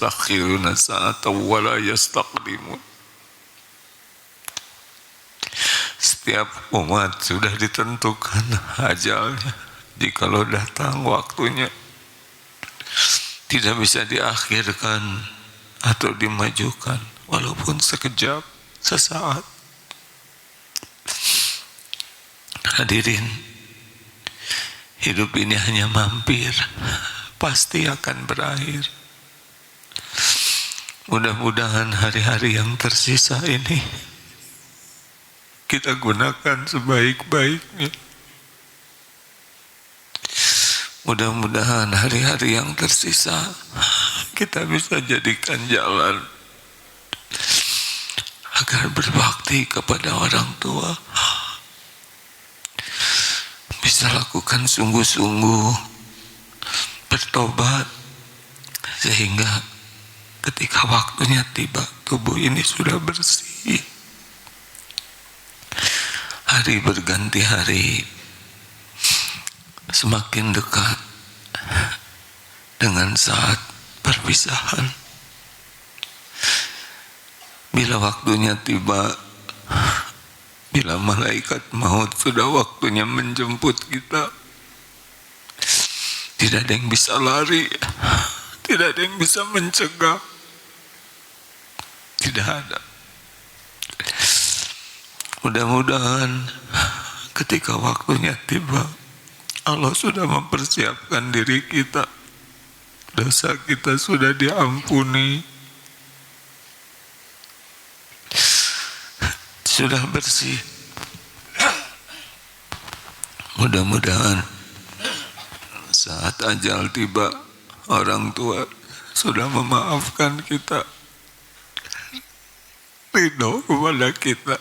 yastakhiruna sa'atan wa la yastaqdimun. Setiap umat sudah ditentukan ajalnya. Jikalau datang waktunya, tidak bisa diakhirkan atau dimajukan, walaupun sekejap, sesaat. Hadirin, hidup ini hanya mampir, pasti akan berakhir. Mudah-mudahan hari-hari yang tersisa ini kita gunakan sebaik-baiknya. Mudah-mudahan hari-hari yang tersisa kita bisa jadikan jalan agar berbakti kepada orang tua, bisa lakukan sungguh-sungguh, bertobat, sehingga ketika waktunya tiba, tubuh ini sudah bersih. Hari berganti hari, semakin dekat dengan saat perpisahan. Bila waktunya tiba, bila malaikat maut sudah waktunya menjemput kita, tidak ada yang bisa lari, tidak ada yang bisa mencegah, tidak ada. Mudah-mudahan ketika waktunya tiba, Allah sudah mempersiapkan diri kita, dosa kita sudah diampuni, sudah bersih. Mudah-mudahan saat ajal tiba, orang tua sudah memaafkan kita, ridho kepada kita.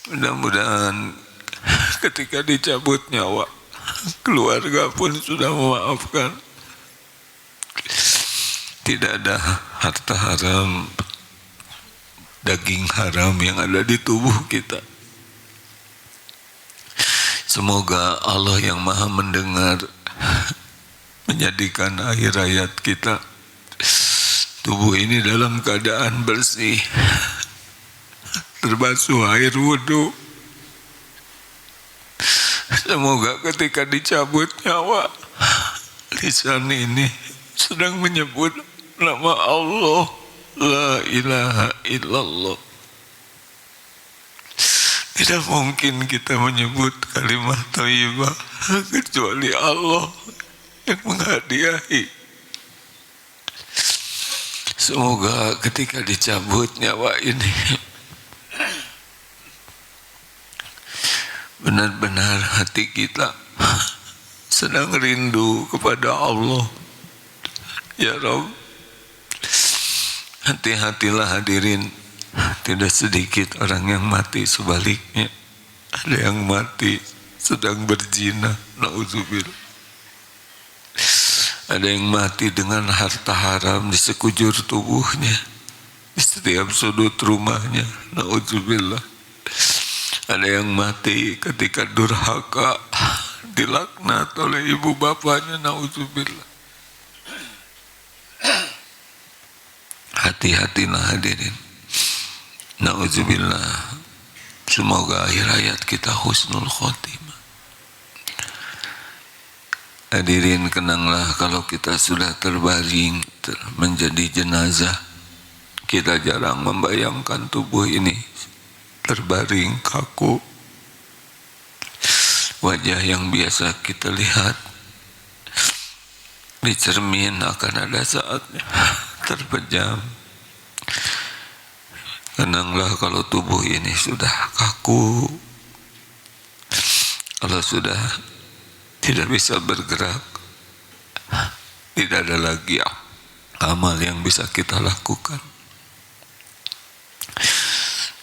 Mudah-mudahan ketika dicabut nyawa, keluarga pun sudah memaafkan. Tidak ada harta haram, daging haram yang ada di tubuh kita. Semoga Allah yang Maha Mendengar menjadikan akhir hayat kita, tubuh ini dalam keadaan bersih, terbasuh air wudhu. Semoga ketika dicabut nyawa, lisan ini sedang menyebut nama Allah, la ilaha illallah. Tidak mungkin kita menyebut kalimat thayyibah kecuali Allah yang menghadiahi. Semoga ketika dicabut nyawa ini, benar-benar hati kita sedang rindu kepada Allah. Ya Rabb, hati-hatilah hadirin, tidak sedikit orang yang mati sebaliknya. Ada yang mati sedang berzina, na'udzubillah. Ada yang mati dengan harta haram di sekujur tubuhnya, di setiap sudut rumahnya, na'udzubillah. Ada yang mati ketika durhaka, dilaknat oleh ibu bapaknya, na'udzubillah. Hati-hatilah hadirin, na'udzubillah. Semoga akhir hayat kita husnul khotimah. Hadirin, kenanglah kalau kita sudah terbaring menjadi jenazah, kita jarang membayangkan tubuh ini terbaring kaku. Wajah yang biasa kita lihat di cermin akan ada saatnya terpejam. Kenanglah kalau tubuh ini sudah kaku, kalau sudah tidak bisa bergerak, tidak ada lagi amal yang bisa kita lakukan.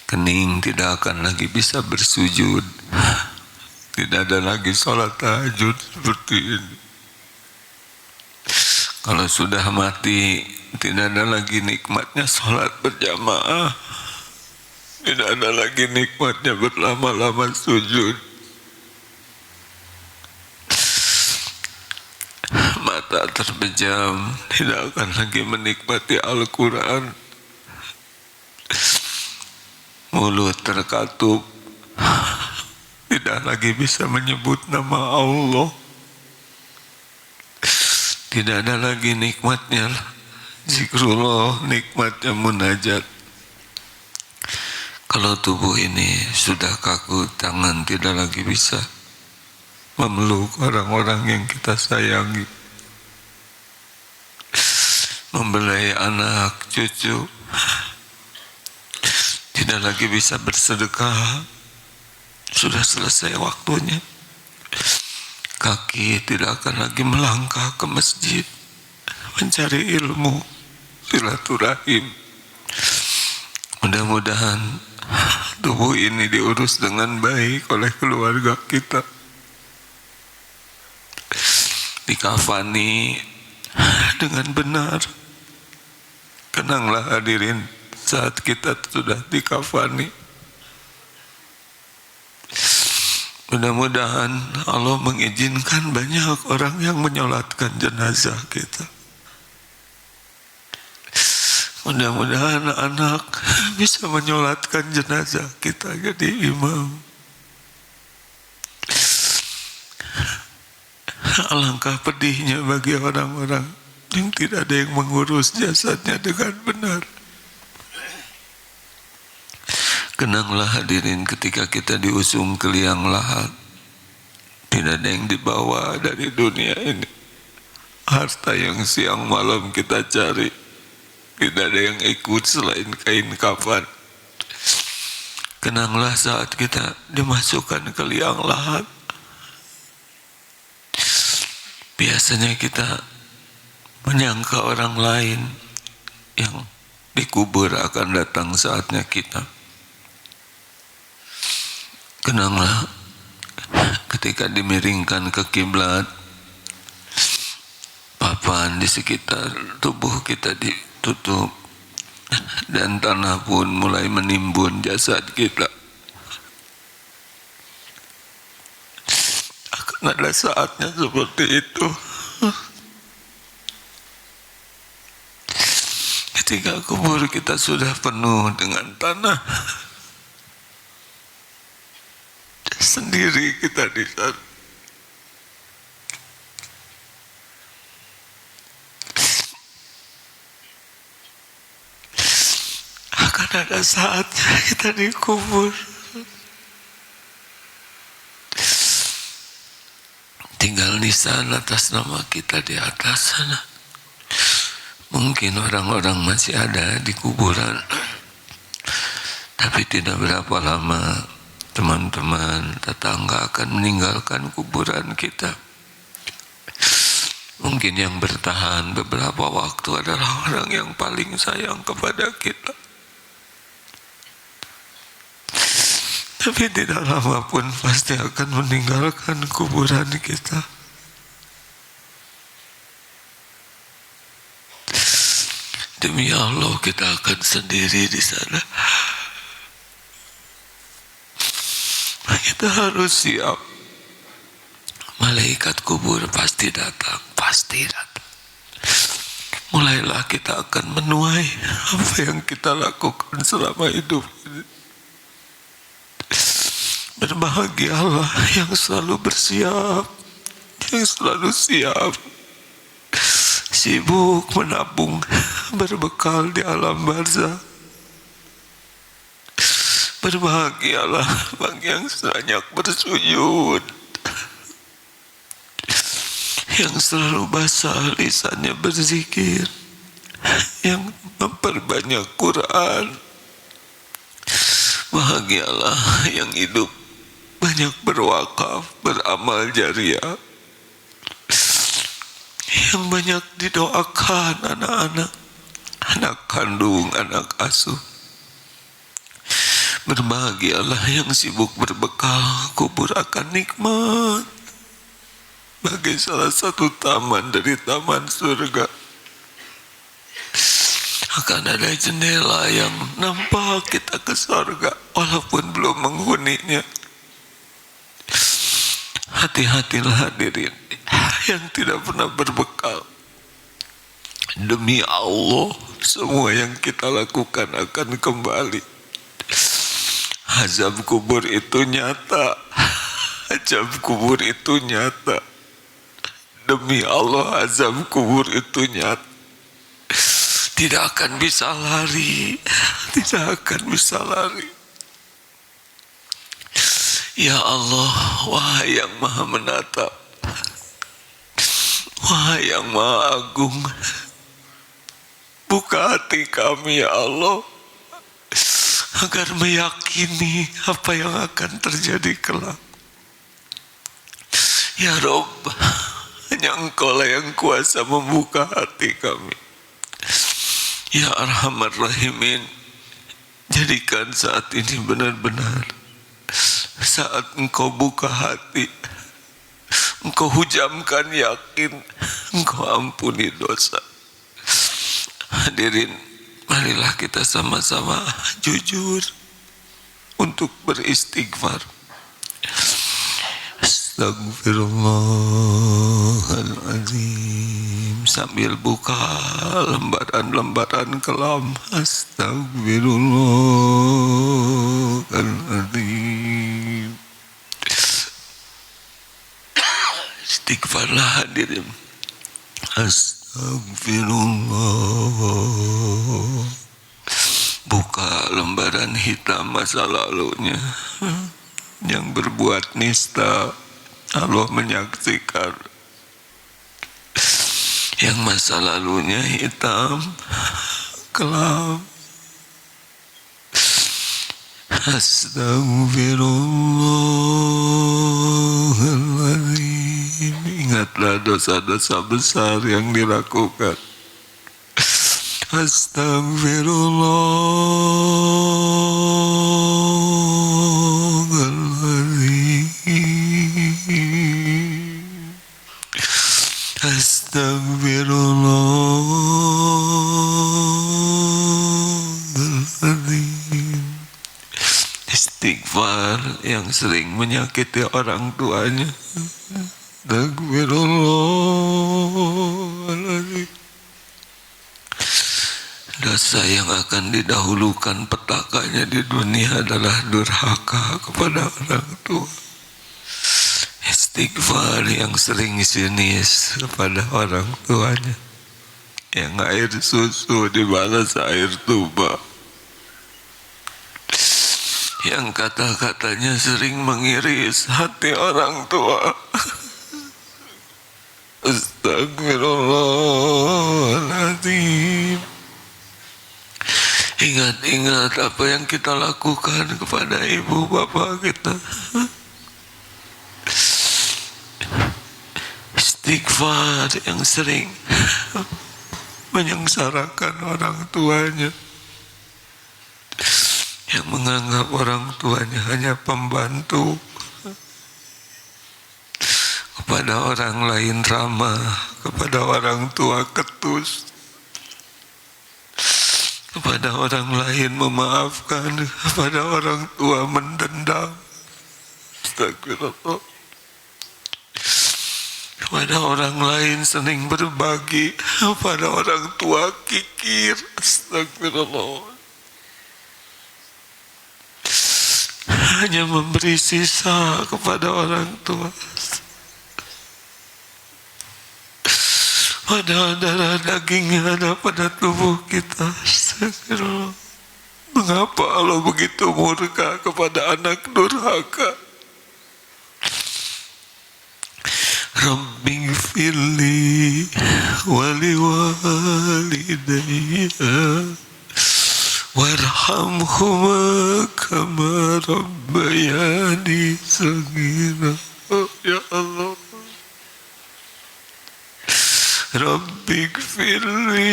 Kening tidak akan lagi bisa bersujud, tidak ada lagi sholat tahajud seperti ini. Kalau sudah mati, tidak ada lagi nikmatnya sholat berjamaah, tidak ada lagi nikmatnya berlama-lama sujud. Mata terpejam, tidak akan lagi menikmati Al-Quran, mulut terkatup, tidak lagi bisa menyebut nama Allah, tidak ada lagi nikmatnya zikrullah, nikmatnya munajat. Kalau tubuh ini sudah kaku, tangan tidak lagi bisa memeluk orang-orang yang kita sayangi, membelai anak, cucu, tidak lagi bisa bersedekah, sudah selesai waktunya. Kaki tidak akan lagi melangkah ke masjid mencari ilmu, silaturahim. Mudah-mudahan tubuh ini diurus dengan baik oleh keluarga kita, dikafani dengan benar. Kenanglah hadirin saat kita sudah dikafani. Mudah-mudahan Allah mengizinkan banyak orang yang menyolatkan jenazah kita. Mudah-mudahan anak bisa menyolatkan jenazah kita jadi imam. Alangkah pedihnya bagi orang-orang yang tidak ada yang mengurus jasadnya dengan benar. Kenanglah hadirin ketika kita diusung ke liang lahat, tidak ada yang dibawa dari dunia ini. Harta yang siang malam kita cari, tidak ada yang ikut selain kain kafan. Kenanglah saat kita dimasukkan ke liang lahat. Biasanya kita menyangka orang lain yang dikubur akan datang saatnya kita. Kenanglah ketika dimiringkan ke kiblat, papan di sekitar tubuh kita ditutup dan tanah pun mulai menimbun jasad kita. Akan ada saatnya seperti itu, ketika kubur kita sudah penuh dengan tanah, sendiri kita di sana. Akan ada saatnya kita dikubur, tinggal nisan atas nama kita di atas sana. Mungkin orang-orang masih ada di kuburan, tapi tidak berapa lama teman-teman, tetangga akan meninggalkan kuburan kita. Mungkin yang bertahan beberapa waktu adalah orang yang paling sayang kepada kita. Tapi tidak lama pun pasti akan meninggalkan kuburan kita. Demi Allah kita akan sendiri di sana. Kita harus siap. Malaikat kubur pasti datang, pasti datang. Mulailah kita akan menuai apa yang kita lakukan selama hidup ini. Berbahagialah yang selalu bersiap, yang selalu siap, sibuk menabung, berbekal di alam barzah. Berbahagialah bagi yang banyak bersujud, yang selalu basah lisannya berzikir, yang memperbanyak Quran. Bahagialah yang hidup banyak berwakaf, beramal jariah, yang banyak didoakan anak-anak, anak kandung, anak asuh. Berbahagialah yang sibuk berbekal, kubur akan nikmat bagai salah satu taman dari taman surga. Akan ada jendela yang nampak kita ke surga walaupun belum menghuninya. Hati-hatilah hadirin yang tidak pernah berbekal, Demi Allah, semua yang kita lakukan akan kembali. Azab kubur itu nyata. Azab kubur itu nyata. Demi Allah, azab kubur itu nyata. Tidak akan bisa lari. Tidak akan bisa lari. Ya Allah, wahai yang maha menatap, wahai yang maha agung, buka hati kami ya Allah, agar meyakini apa yang akan terjadi kelak. Ya Rob, hanya Engkau lah yang kuasa membuka hati kami. Ya Arhamar Rahimin, jadikan saat ini benar-benar saat Engkau buka hati, Engkau hujamkan yakin, Engkau ampuni dosa. Hadirin, marilah kita sama-sama jujur untuk beristighfar. Astagfirullahaladzim, sambil buka lembaran-lembaran kelam. Astagfirullahaladzim. Istighfarlah hadirin. Astagfirullah. Buka lembaran hitam masa lalunya. Yang berbuat nista, Allah menyaksikan. Yang masa lalunya hitam, kelam. Astagfirullahaladzim. Ingatlah dosa-dosa besar yang dilakukan. Astagfirullahaladzim. Astagfirullahaladzim. Istighfar yang sering menyakiti orang tuanya. Astagfirullahaladzim. Dosa yang akan didahulukan petakanya di dunia adalah durhaka kepada orang tua. Istighfar yang sering sinis kepada orang tuanya. Yang air susu dibalas air tuba. Yang kata-katanya sering mengiris hati orang tua. Astagfirullahaladzim. Ingat-ingat apa yang kita lakukan kepada ibu bapak kita. Istighfar yang sering menyengsarakan orang tuanya, yang menganggap orang tuanya hanya pembantu, kepada orang lain ramah, kepada orang tua ketus, kepada orang lain memaafkan, kepada orang tua mendendam. Astagfirullah. Kepada orang lain sering berbagi, kepada orang tua kikir. Astagfirullah. Hanya memberi sisa kepada orang tua. Padahal darah dagingnya ada pada tubuh kita. Astagfirullah. Mengapa Allah begitu murka kepada anak durhaka? Rabbighfirli wali walidayya warhamhuma kama rabbayani saghira. Oh, ya Allah. Rabbighfirli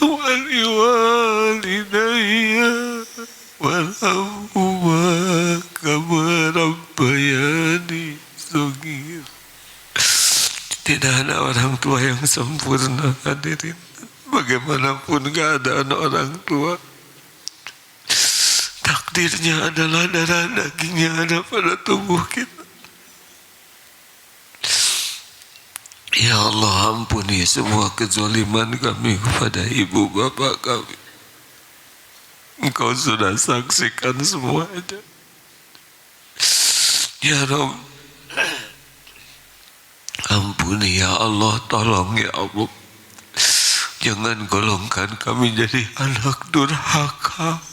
wali walidayya warhamhuma kama rabbayani saghira. Tidak ada orang tua yang sempurna, hadirin. Bagaimanapun keadaan orang tua, takdirnya adalah darah dagingnya ada pada tubuh kita. Ya Allah, ampuni semua kezaliman kami kepada ibu bapa kami. Engkau sudah saksikan semuanya. Ya Rabb, ampuni ya Allah, tolong ya Allah. Jangan golongkan kami jadi anak durhaka.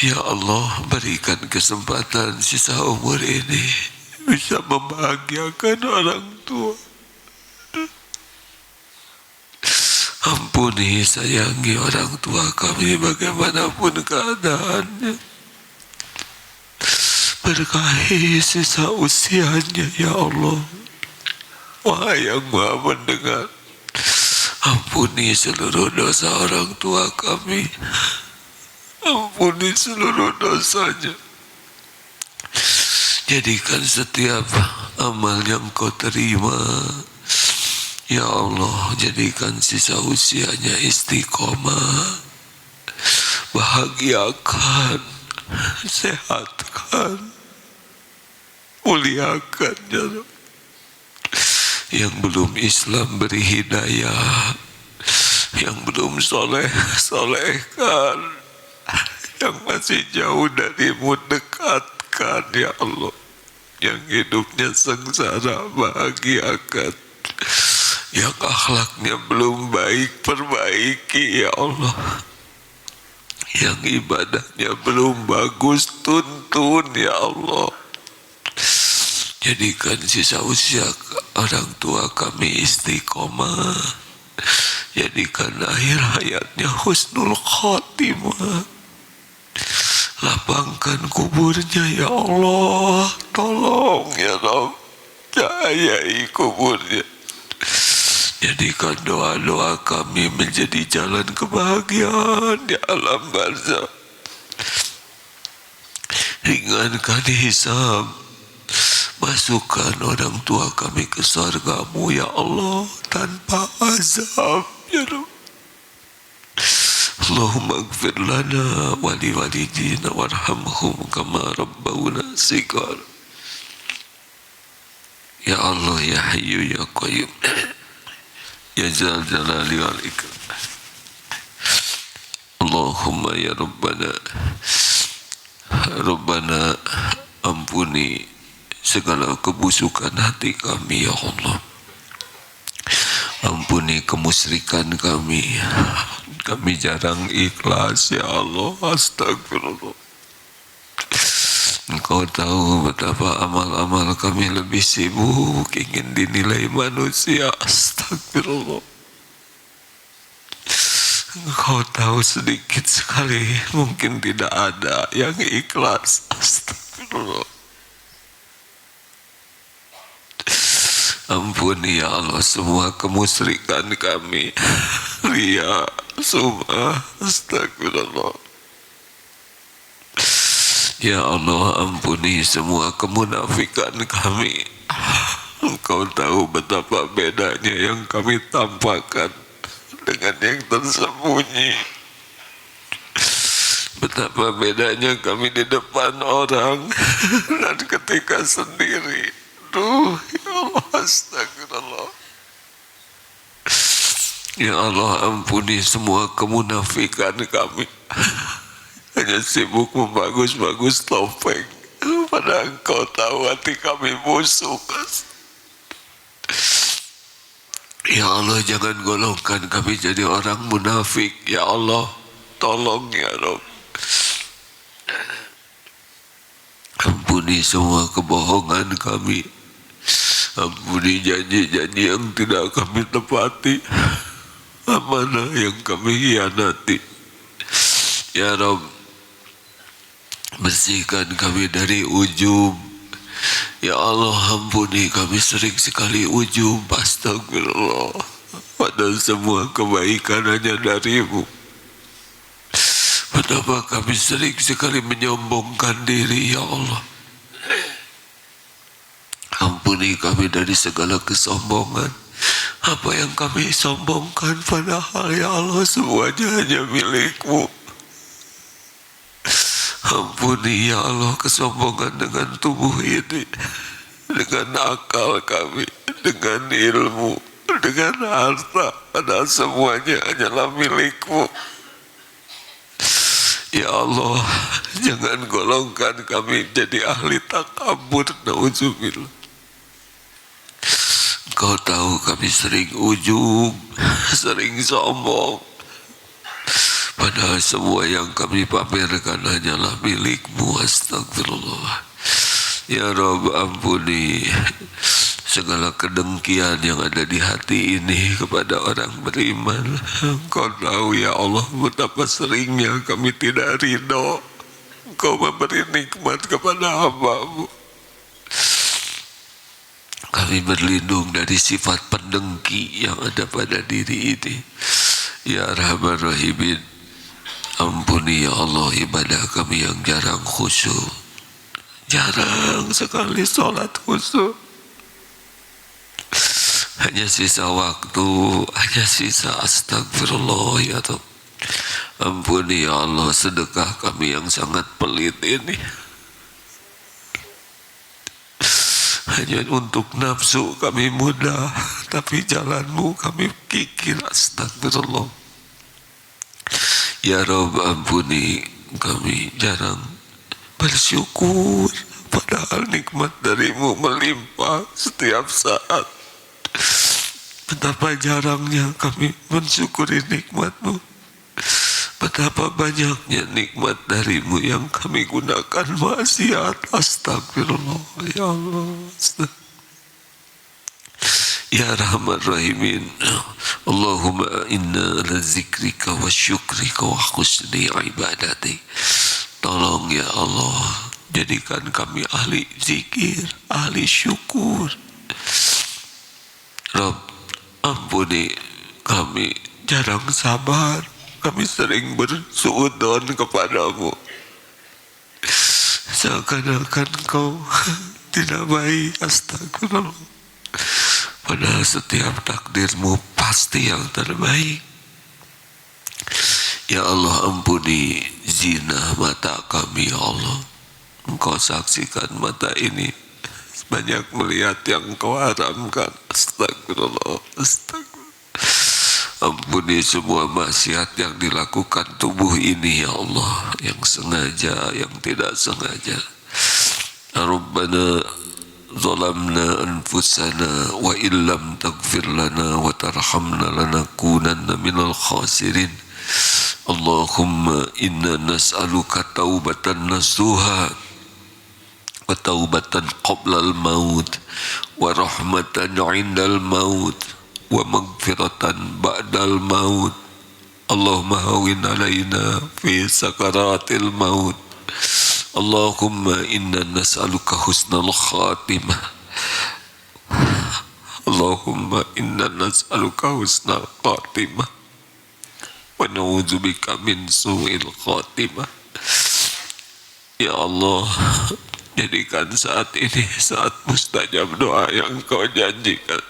Ya Allah, berikan kesempatan sisa umur ini bisa membahagiakan orang tua. Ampuni, sayangi orang tua kami bagaimanapun keadaannya. Berkahi sisa usianya ya Allah. Wahai yang Maha Mendengar, ampuni seluruh dosa orang tua kami. Ampuni seluruh dosanya. Jadikan setiap amal yang Kau terima, ya Allah, jadikan sisa usianya istiqomah. Bahagiakan, sehatkan, muliakan ya Rabb. Yang belum Islam beri hidayah, yang belum soleh solehkan, yang masih jauh darimu dekatkan ya Allah. Yang hidupnya sengsara bahagiakan, yang akhlaknya belum baik perbaiki ya Allah. Yang ibadahnya belum bagus tuntun ya Allah. Jadikan sisa usia orang tua kami istiqomah. Jadikan akhir hayatnya husnul khatimah. Lapangkan kuburnya ya Allah. Tolong ya Rabb, cahayai kuburnya. Jadikan doa-doa kami menjadi jalan kebahagiaan di alam barzakh. Ringankan hisab. Masukkan orang tua kami ke surga-Mu ya Allah tanpa azab ya Rabb. Allahumma ighfir lana wa liwalidina warhamhum kama rabbawna shighar. Ya Allah, ya Hayyu ya Qayyum, ya Dzal Jalali wal Ikram. Allahumma ya Rabbana, ampuni segala kebusukan hati kami ya Allah. Ampuni kemusyrikan kami. Kami jarang ikhlas ya Allah. Astagfirullah. Engkau tahu betapa amal-amal kami lebih sibuk ingin dinilai manusia. Astagfirullah. Engkau tahu sedikit sekali, mungkin tidak ada yang ikhlas. Astagfirullah. Ampuni ya Allah semua kemusyrikan kami, ria, sum'ah, astagfirullah. Ya Allah, ampuni semua kemunafikan kami. Engkau tahu betapa bedanya yang kami tampakkan dengan yang tersembunyi. Betapa bedanya kami di depan orang dan ketika sendiri. Duh, ya Allah, astagfirullah. Ya Allah, ampuni semua kemunafikan kami. Hanya sibuk membagus-bagus topeng, padahal Engkau tahu hati kami busuk. Ya Allah, jangan golongkan kami jadi orang munafik. Ya Allah, tolong ya Rabb. Ampuni semua kebohongan kami. Ampuni janji-janji yang tidak kami tepati, amanah yang kami hianati. Ya Rabb, bersihkan kami dari ujub. Ya Allah, ampuni kami sering sekali ujub. Astagfirullah. Padahal semua kebaikan hanya dari-Mu. Betapa kami sering sekali menyombongkan diri ya Allah. Ampuni kami dari segala kesombongan. Apa yang kami sombongkan padahal ya Allah semuanya hanya milik-Mu. Ampuni ya Allah kesombongan dengan tubuh ini, dengan akal kami, dengan ilmu, dengan harta, padahal semuanya hanyalah milik-Mu. Ya Allah, jangan golongkan kami jadi ahli takabur, na'udzubillah. Kau tahu kami sering ujub, sering sombong, padahal semua yang kami pamerkan hanyalah milik-Mu. Astagfirullah. Ya Rabb, ampuni segala kedengkian yang ada di hati ini kepada orang beriman. Engkau tahu ya Allah betapa seringnya kami tidak ridho Engkau memberi nikmat kepada hamba-Mu. Kami berlindung dari sifat pendengki yang ada pada diri ini. Ya Rahman Rahimin, ampuni ya Allah ibadah kami yang jarang khusyuk, jarang sekali sholat khusyuk. Hanya sisa waktu, hanya sisa astagfirullah ya Rabb. Ampuni ya Allah sedekah kami yang sangat pelit ini. Hanya untuk nafsu kami mudah, tapi jalan-Mu kami kikir. Astagfirullah. Ya Rabb, ampuni kami jarang bersyukur, padahal nikmat dari-Mu melimpah setiap saat. Betapa jarangnya kami mensyukuri nikmat-Mu. Betapa banyaknya nikmat dari-Mu yang kami gunakan maksiat. Astagfirullah ya Allah. Ya Rahman Rahimin, Allahumma inna ala zikrika wa syukrika wa husni ibadati. Tolong ya Allah, jadikan kami ahli zikir, ahli syukur. Rabb, ampuni kami jarang sabar, kami sering bersuudzon kepadamu, seakan-akan Kau tidak baik. Astagfirullah. Padahal setiap takdir-Mu pasti yang terbaik. Ya Allah, ampuni zina mata kami ya Allah. Engkau saksikan mata ini banyak melihat yang Kau haramkan. Astagfirullah, astagfirullah. Ampuni semua maksiat yang dilakukan tubuh ini ya Allah, yang sengaja, yang tidak sengaja. Rabbana zalamna anfusana wa illam taghfir lana wa tarhamna lanakunanna minal khasirin. Allahumma inna nas'aluka taubatan nasuha wa taubatan qabla al-maut wa rahmatan 'indal maut wa maghfiratan ba'dal maut. Allahumma hawwin 'alaina fi sakaratil maut. Allahumma inna nas'aluka husnal khatimah. Allahumma inna nas'aluka husnal khatimah wa na'udzubika min su'il khatimah. Ya Allah, jadikan saat ini saat mustajab doa yang Kau janjikan.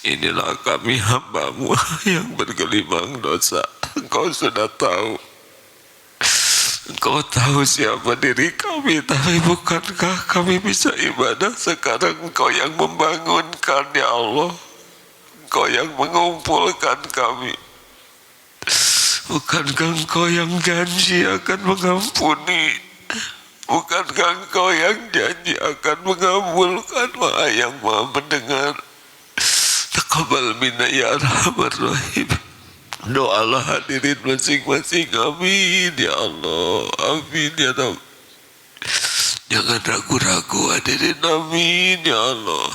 Inilah kami hamba-Mu yang bergelimang dosa. Engkau sudah tahu. Engkau tahu siapa diri kami, tapi bukankah kami bisa ibadah sekarang? Engkau yang membangunkan ya Allah. Engkau yang mengumpulkan kami. Bukankah Engkau yang janji akan mengampuni? Bukankah Engkau yang janji akan mengabulkan? Maha yang maha mendengar. Taqabbal minna ya Rahman Rahim. Doalah hadirin masing-masing. Amin ya Allah. Amin ya Rabb. Jangan ragu-ragu hadirin. Amin ya Allah.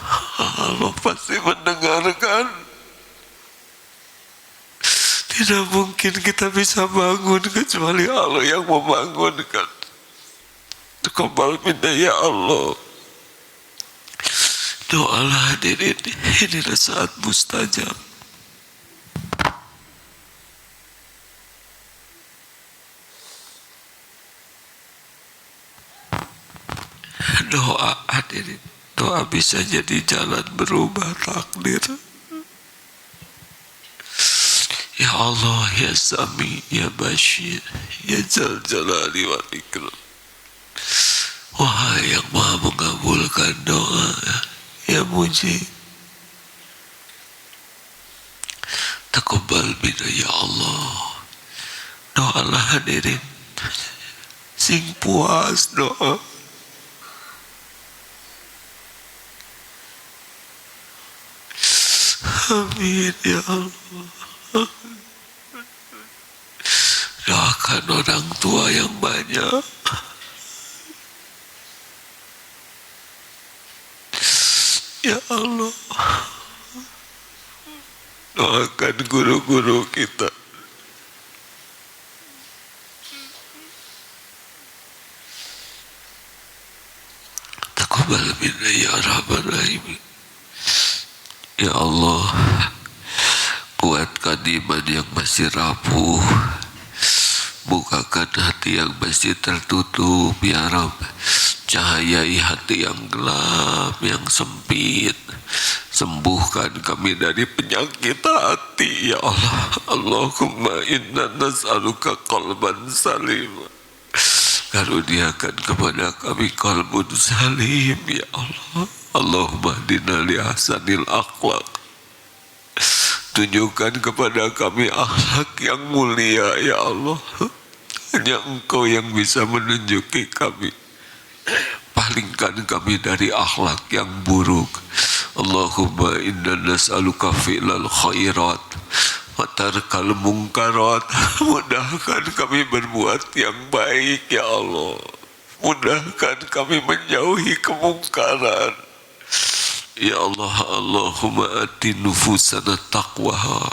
Allah pasti mendengarkan. Tidak mungkin kita bisa bangun kecuali Allah yang membangunkan. Taqabbal minna ya Allah. Doalah hadirin. Inilah saat mustajab. Doa hadirin, doa bisa jadi jalan berubah takdir. Ya Allah, ya Sami, ya Bashir, ya Zal Jalali wal Ikram. Wahai yang maha mengabulkan doa, ya Mujib. Taqabbal bina ya Allah. Doalah hadirin sing puas doa. Amin ya Allah. Doakan orang tua yang banyak. Ya Allah. Doakan guru-guru kita. Taqabbal minna ya Rahman Rahim. Ya Allah, kuatkan iman yang masih rapuh, bukakan hati yang masih tertutup ya Rabb, cahayai hati yang gelap, yang sempit, sembuhkan kami dari penyakit hati ya Allah. Allahumma inna nas'aluka qalban salim, karuniakan kepada kami qalbun salim ya Allah. Allahumma hdina li ahsanil akhlak, tunjukkan kepada kami akhlak yang mulia ya Allah. Hanya Engkau yang bisa menunjuki kami, palingkan kami dari akhlak yang buruk. Allahumma inna nas'aluka fi'lal khairat wa tarkal munkarat. Mudahkan kami berbuat yang baik ya Allah, mudahkan kami menjauhi kemungkaran ya Allah. Allahumma ati nufusana taqwaha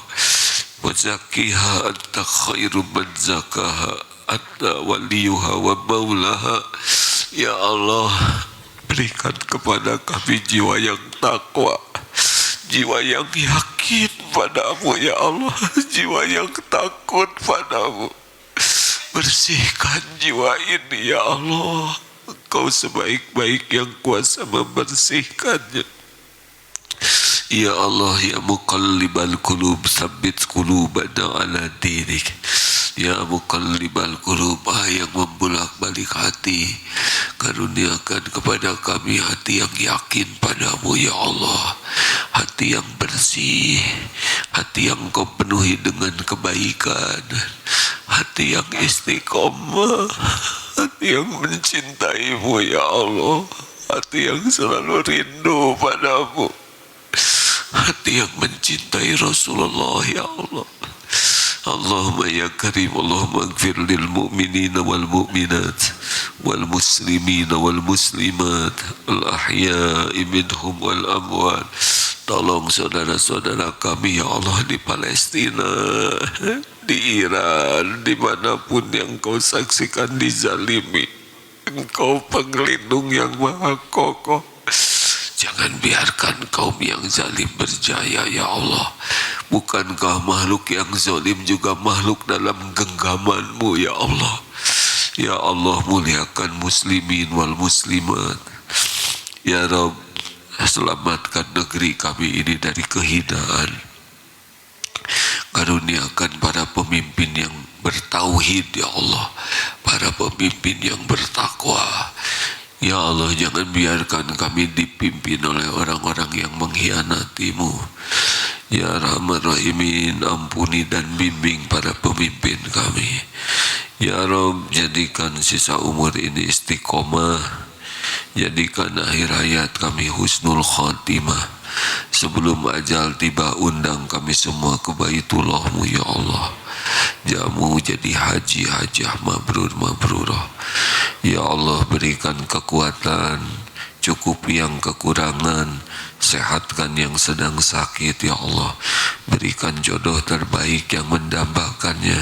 wa zakkiha anta khairu man zakaha anta waliyuha wa maulaha ya Allah. Berikan kepada kami jiwa yang takwa, jiwa yang yakin padamu ya Allah, jiwa yang takut padamu. Bersihkan jiwa ini ya Allah. Engkau sebaik-baik yang kuasa membersihkannya ya Allah. Ya muqallibal qulub tsabbit qulubana ala dinik. Ya muqallibal qulub, yang membolak-balik hati, karuniakan kepada kami hati yang yakin padamu ya Allah, hati yang bersih, hati yang Kau penuhi dengan kebaikan, hati yang istiqomah, hati yang mencintaimu ya Allah, hati yang selalu rindu padamu, hati yang mencintai Rasulullah ya Allah. Allahumma ya Karim, Allahumma ighfir lil mu'minina wal mu'minat wal muslimina wal muslimat al ahya'i minhum wal amwat. Tolong saudara-saudara kami ya Allah di Palestina, di Iran, dimanapun yang Kau saksikan dizalimi. Engkau penglindung yang maha kokoh. Jangan biarkan kaum yang zalim berjaya ya Allah. Bukankah makhluk yang zalim juga makhluk dalam genggaman-Mu ya Allah. Ya Allah, muliakan muslimin wal muslimat ya Rabb. Selamatkan negeri kami ini dari kehinaan. Karuniakan para pemimpin yang bertauhid ya Allah, para pemimpin yang bertakwa ya Allah. Jangan biarkan kami dipimpin oleh orang-orang yang mengkhianati-Mu ya Rahman Rahimin. Ampuni dan bimbing para pemimpin kami ya Rabb. Jadikan sisa umur ini istiqomah, jadikan akhir hayat kami husnul khatimah. Sebelum ajal tiba, undang kami semua ke Baitullah-Mu ya Allah. Jamu jadi haji hajah mabrur-mabrurah ya Allah. Berikan kekuatan, cukupi yang kekurangan, sehatkan yang sedang sakit ya Allah. Berikan jodoh terbaik yang mendambakannya,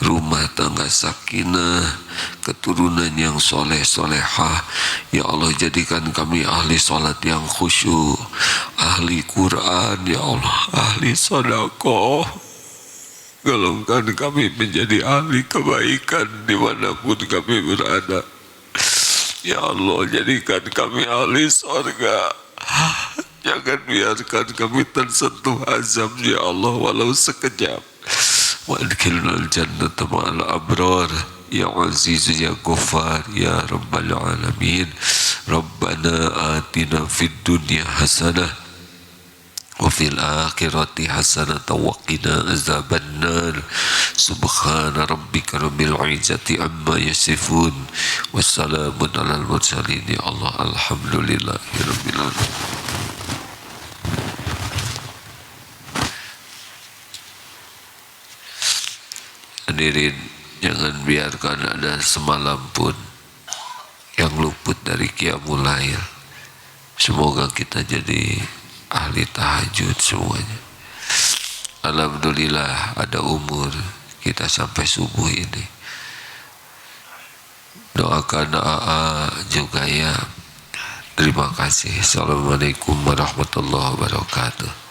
rumah tangga sakinah, keturunan yang soleh-solehah ya Allah. Jadikan kami ahli salat yang khusyuk, ahli Quran ya Allah, ahli sedekah. Golongkan kami menjadi ahli kebaikan dimanapun kami berada ya Allah. Jadikan kami ahli surga. Jangan biarkan kami tersentuh azab ya Allah walau sekejap. Wa adkhilnal jannata ma'al abrar ya aziz ya ghaffar ya rabbal alamin. Rabbana atina fid dunya hasanah wa fil akhirati hasanatan wa qina azabannar. Subhana rabbika rabbil izzati amma yasifun, wassalamun alal mursalin. Ya Allah, alhamdulillahi rabbil alamin. Hadirin, jangan biarkan ada semalam pun yang luput dari qiyamul lail. Semoga kita jadi ahli tahajud semuanya. Alhamdulillah ada umur kita sampai subuh ini. Doakan AA juga ya. Terima kasih. Assalamualaikum warahmatullahi wabarakatuh.